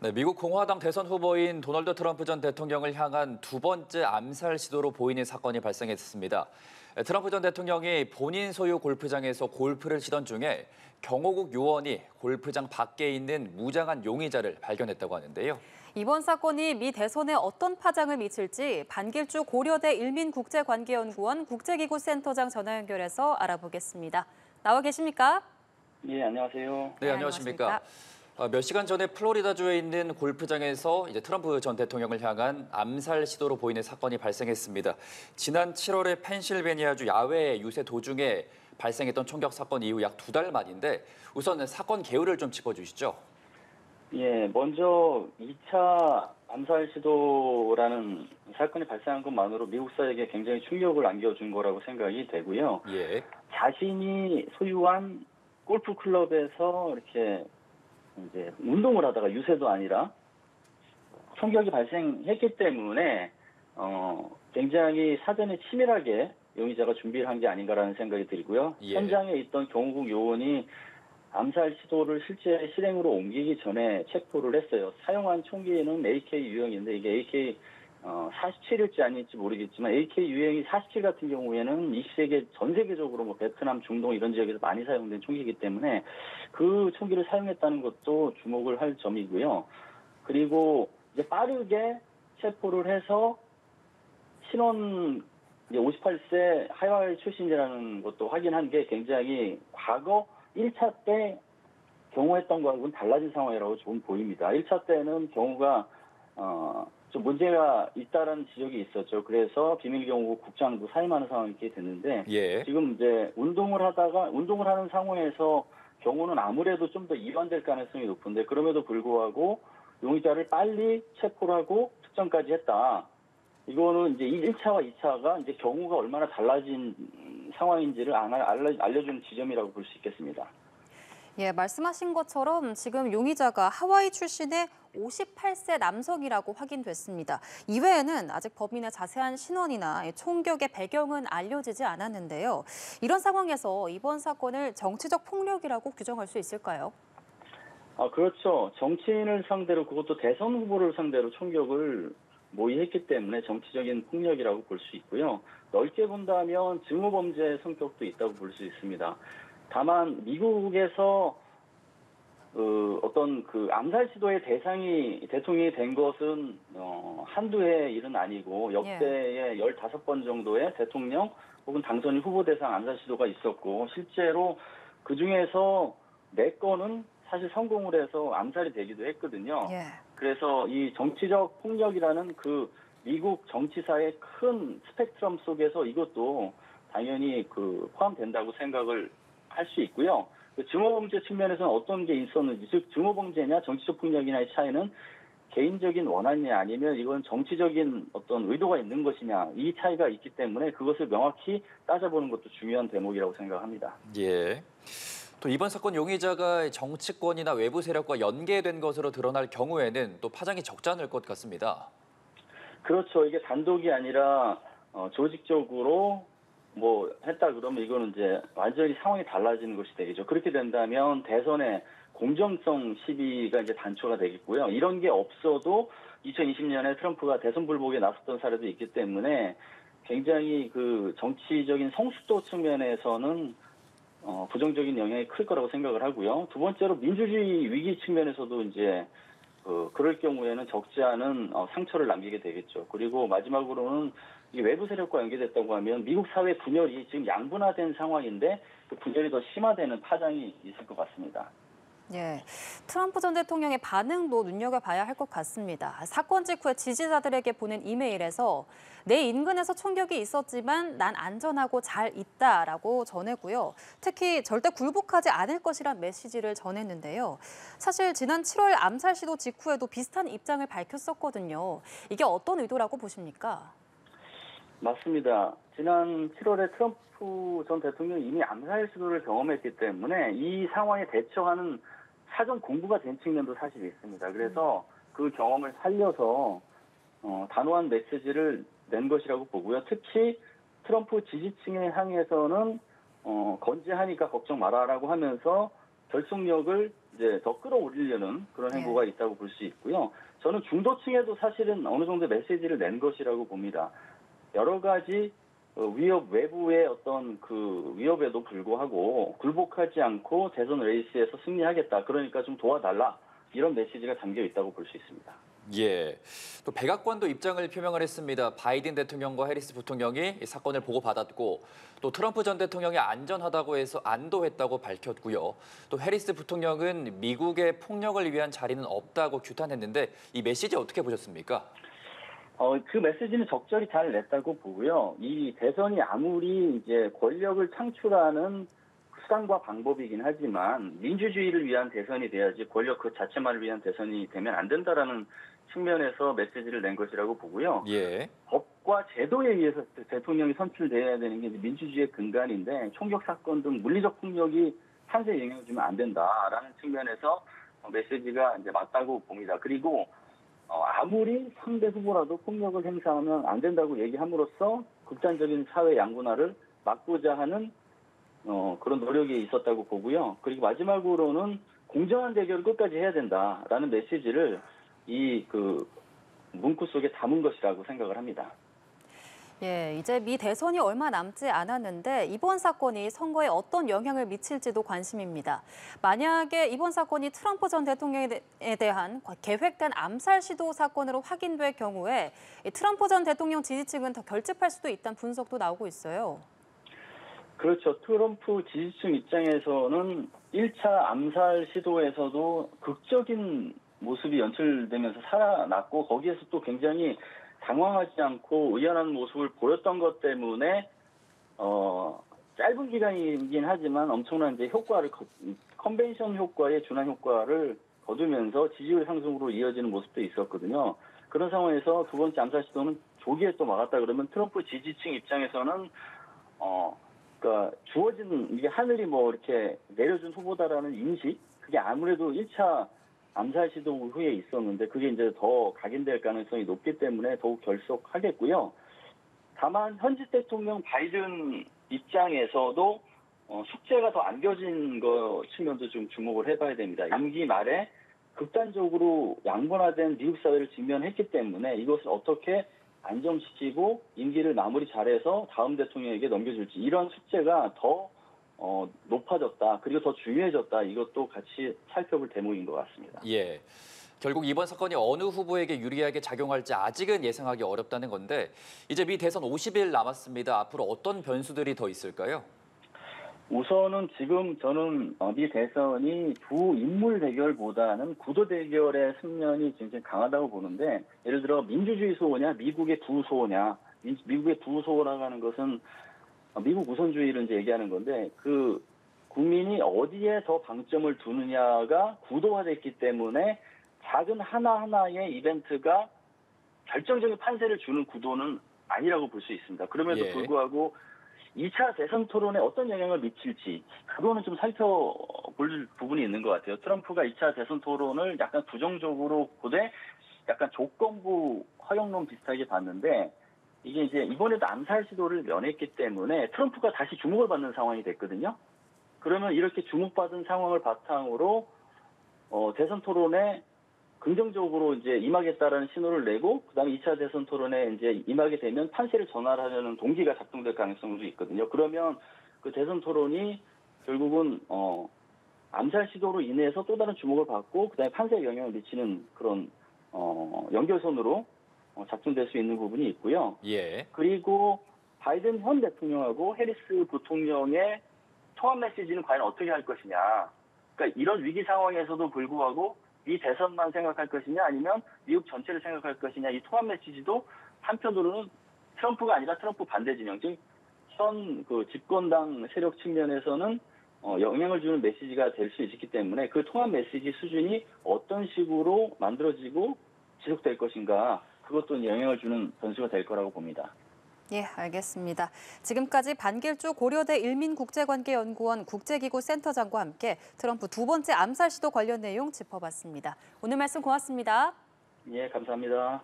네, 미국 공화당 대선 후보인 도널드 트럼프 전 대통령을 향한 두 번째 암살 시도로 보이는 사건이 발생했습니다. 트럼프 전 대통령이 본인 소유 골프장에서 골프를 치던 중에 경호국 요원이 골프장 밖에 있는 무장한 용의자를 발견했다고 하는데요. 이번 사건이 미 대선에 어떤 파장을 미칠지 반길주 고려대 일민국제관계연구원 국제기구센터장 전화 연결해서 알아보겠습니다. 나와 계십니까? 네, 안녕하세요. 네, 안녕하십니까? 몇 시간 전에 플로리다주에 있는 골프장에서 트럼프 전 대통령을 향한 암살 시도로 보이는 사건이 발생했습니다. 지난 7월에 펜실베니아주 야외 유세 도중에 발생했던 총격 사건 이후 약 2달 만인데 우선 사건 개요를 좀 짚어주시죠. 예, 먼저 2차 암살 시도라는 사건이 발생한 것만으로 미국 사회에 굉장히 충격을 안겨준 거라고 생각이 되고요. 예. 자신이 소유한 골프 클럽에서 이렇게 이제 운동을 하다가 유세도 아니라 총격이 발생했기 때문에 굉장히 사전에 치밀하게 용의자가 준비를 한 게 아닌가라는 생각이 들고요. 예. 현장에 있던 경호국 요원이 암살 시도를 실제 실행으로 옮기기 전에 체포를 했어요. 사용한 총기는 AK 유형인데 이게 AK 47일지 아닐지 모르겠지만 AK 유형이 47 같은 경우에는 20세기 전 세계적으로 뭐 베트남, 중동 이런 지역에서 많이 사용된 총기이기 때문에 그 총기를 사용했다는 것도 주목을 할 점이고요. 그리고 이제 빠르게 체포를 해서 신원 이제 58세 하와이 출신이라는 것도 확인한 게 굉장히 과거 1차 때 경호했던 거하고는 달라진 상황이라고 좀 보입니다. 1차 때는 경호가 좀 문제가 있다라는 지적이 있었죠. 그래서 비밀경호국 국장도 사임하는 상황이 이렇게 됐는데 예. 지금 이제 운동을 하는 상황에서 경호는 아무래도 좀 더 이완될 가능성이 높은데 그럼에도 불구하고 용의자를 빨리 체포를 하고 특정까지 했다. 이거는 이제 1차와 2차가 이제 경우가 얼마나 달라진 상황인지를 알려주는 지점이라고 볼 수 있겠습니다. 예, 말씀하신 것처럼 지금 용의자가 하와이 출신의 58세 남성이라고 확인됐습니다. 이외에는 아직 범인의 자세한 신원이나 총격의 배경은 알려지지 않았는데요. 이런 상황에서 이번 사건을 정치적 폭력이라고 규정할 수 있을까요? 그렇죠. 정치인을 상대로 그것도 대선 후보를 상대로 총격을 모의했기 때문에 정치적인 폭력이라고 볼 수 있고요. 넓게 본다면 증오범죄 성격도 있다고 볼 수 있습니다. 다만 미국에서 어떤 그 암살 시도의 대통령이 된 것은 한두 해 일은 아니고 역대에 15번 정도의 대통령 혹은 당선인 후보 대상 암살 시도가 있었고 실제로 그중에서 4건은 사실 성공을 해서 암살이 되기도 했거든요. 예. 그래서 이 정치적 폭력이라는 그 미국 정치사의 큰 스펙트럼 속에서 이것도 당연히 포함된다고 생각을 할 수 있고요. 증오범죄 측면에서는 어떤 게 있었는지, 즉 증오범죄냐 정치적 폭력이냐의 차이는 개인적인 원한이냐 아니면 이건 정치적인 어떤 의도가 있는 것이냐 이 차이가 있기 때문에 그것을 명확히 따져보는 것도 중요한 대목이라고 생각합니다. 예. 또 이번 사건 용의자가 정치권이나 외부 세력과 연계된 것으로 드러날 경우에는 또 파장이 적지 않을 것 같습니다. 그렇죠. 이게 단독이 아니라 조직적으로 했다 그러면 이거는 이제 완전히 상황이 달라지는 것이 되겠죠. 그렇게 된다면 대선의 공정성 시비가 이제 단초가 되겠고요. 이런 게 없어도 2020년에 트럼프가 대선 불복에 나섰던 사례도 있기 때문에 굉장히 그 정치적인 성숙도 측면에서는 부정적인 영향이 클 거라고 생각을 하고요. 두 번째로 민주주의 위기 측면에서도 이제 그럴 경우에는 적지 않은 상처를 남기게 되겠죠. 그리고 마지막으로는 이 외부 세력과 연계됐다고 하면 미국 사회 분열이 지금 양분화된 상황인데 그 분열이 더 심화되는 파장이 있을 것 같습니다. 예, 트럼프 전 대통령의 반응도 눈여겨봐야 할 것 같습니다. 사건 직후에 지지자들에게 보낸 이메일에서 내 인근에서 총격이 있었지만 난 안전하고 잘 있다라고 전했고요. 특히 절대 굴복하지 않을 것이란 메시지를 전했는데요. 사실 지난 7월 암살 시도 직후에도 비슷한 입장을 밝혔었거든요. 이게 어떤 의도라고 보십니까? 맞습니다. 지난 7월에 트럼프 전 대통령이 이미 암살 시도를 경험했기 때문에 이 상황에 대처하는 사전 공부가 된 측면도 사실 있습니다. 그래서 그 경험을 살려서 단호한 메시지를 낸 것이라고 보고요. 특히 트럼프 지지층에 향해서는 건재하니까 걱정 마라라고 하면서 결속력을 이제 더 끌어올리려는 그런 행보가 있다고 볼 수 있고요. 저는 중도층에도 사실은 어느 정도 메시지를 낸 것이라고 봅니다. 여러 가지 위협, 외부의 어떤 그 위협에도 불구하고 굴복하지 않고 대선 레이스에서 승리하겠다. 그러니까 좀 도와달라. 이런 메시지가 담겨 있다고 볼 수 있습니다. 예. 또 백악관도 입장을 표명을 했습니다. 바이든 대통령과 해리스 부통령이 이 사건을 보고받았고 또 트럼프 전 대통령이 안전하다고 해서 안도했다고 밝혔고요. 또 해리스 부통령은 미국의 폭력을 위한 자리는 없다고 규탄했는데 이 메시지 어떻게 보셨습니까? 그 메시지는 적절히 잘 냈다고 보고요. 이 대선이 아무리 이제 권력을 창출하는 수단과 방법이긴 하지만 민주주의를 위한 대선이 돼야지 권력 그 자체만을 위한 대선이 되면 안 된다라는 측면에서 메시지를 낸 것이라고 보고요. 예. 법과 제도에 의해서 대통령이 선출돼야 되는 게 이제 민주주의의 근간인데 총격 사건 등 물리적 폭력이 판세에 영향을 주면 안 된다라는 측면에서 메시지가 이제 맞다고 봅니다. 그리고 아무리 상대 후보라도 폭력을 행사하면 안 된다고 얘기함으로써 극단적인 사회 양분화를 막고자 하는 그런 노력이 있었다고 보고요. 그리고 마지막으로는 공정한 대결을 끝까지 해야 된다라는 메시지를 이 그 문구 속에 담은 것이라고 생각을 합니다. 예, 이제 미 대선이 얼마 남지 않았는데 이번 사건이 선거에 어떤 영향을 미칠지도 관심입니다. 만약에 이번 사건이 트럼프 전 대통령에 대한 계획된 암살 시도 사건으로 확인될 경우에 트럼프 전 대통령 지지층은 더 결집할 수도 있다는 분석도 나오고 있어요. 그렇죠. 트럼프 지지층 입장에서는 1차 암살 시도에서도 극적인 모습이 연출되면서 살아났고 거기에서 또 굉장히 당황하지 않고 의연한 모습을 보였던 것 때문에 짧은 기간이긴 하지만 엄청난 이제 효과를 컨벤션 효과에 준한 효과를 거두면서 지지율 상승으로 이어지는 모습도 있었거든요. 그런 상황에서 두 번째 암살 시도는 조기에 또 막았다 그러면 트럼프 지지층 입장에서는 그러니까 주어진 이게 하늘이 뭐 이렇게 내려준 후보다라는 인식 그게 아무래도 1차 암살 시도 후에 있었는데 그게 이제 더 각인될 가능성이 높기 때문에 더욱 결속하겠고요. 다만 현직 대통령 바이든 입장에서도 숙제가 더 안겨진 거 측면도 좀 주목을 해봐야 됩니다. 임기 말에 극단적으로 양분화된 미국 사회를 직면했기 때문에 이것을 어떻게 안정시키고 임기를 마무리 잘해서 다음 대통령에게 넘겨줄지 이런 숙제가 더 높아졌다. 그리고 더 중요해졌다. 이것도 같이 살펴볼 대목인 것 같습니다. 예. 결국 이번 사건이 어느 후보에게 유리하게 작용할지 아직은 예상하기 어렵다는 건데 이제 미 대선 50일 남았습니다. 앞으로 어떤 변수들이 더 있을까요? 우선은 지금 저는 미 대선이 두 인물 대결보다는 구도 대결의 측면이 굉장히 강하다고 보는데 예를 들어 민주주의 수호냐 미국의 부수호냐 미국의 부수호라고 하는 것은 미국 우선주의를 이제 얘기하는 건데 그 국민이 어디에 더 방점을 두느냐가 구도화됐기 때문에 작은 하나하나의 이벤트가 결정적인 판세를 주는 구도는 아니라고 볼 수 있습니다. 그럼에도 불구하고 2차 대선 토론에 어떤 영향을 미칠지 그거는 좀 살펴볼 부분이 있는 것 같아요. 트럼프가 2차 대선 토론을 약간 부정적으로 보되 약간 조건부 허용론 비슷하게 봤는데 이게 이제 이번에도 암살 시도를 면했기 때문에 트럼프가 다시 주목을 받는 상황이 됐거든요. 그러면 이렇게 주목받은 상황을 바탕으로 대선 토론에 긍정적으로 이제 임하겠다라는 신호를 내고 그다음에 2차 대선 토론에 이제 임하게 되면 판세를 전환하려는 동기가 작동될 가능성도 있거든요. 그러면 그 대선 토론이 결국은 암살 시도로 인해서 또 다른 주목을 받고 그다음에 판세에 영향을 미치는 그런 연결선으로 작동될 수 있는 부분이 있고요. 예. 그리고 바이든 현 대통령하고 해리스 부통령의 통합 메시지는 과연 어떻게 할 것이냐. 그러니까 이런 위기 상황에서도 불구하고 이 대선만 생각할 것이냐 아니면 미국 전체를 생각할 것이냐 이 통합 메시지도 한편으로는 트럼프가 아니라 트럼프 반대 진영 즉 현 그 집권당 세력 측면에서는 영향을 주는 메시지가 될 수 있기 때문에 그 통합 메시지 수준이 어떤 식으로 만들어지고 지속될 것인가 그것도 영향을 주는 변수가 될 거라고 봅니다. 예, 알겠습니다. 지금까지 반길주 고려대 일민국제관계연구원 국제기구 센터장과 함께 트럼프 두 번째 암살 시도 관련 내용 짚어봤습니다. 오늘 말씀 고맙습니다. 예, 감사합니다.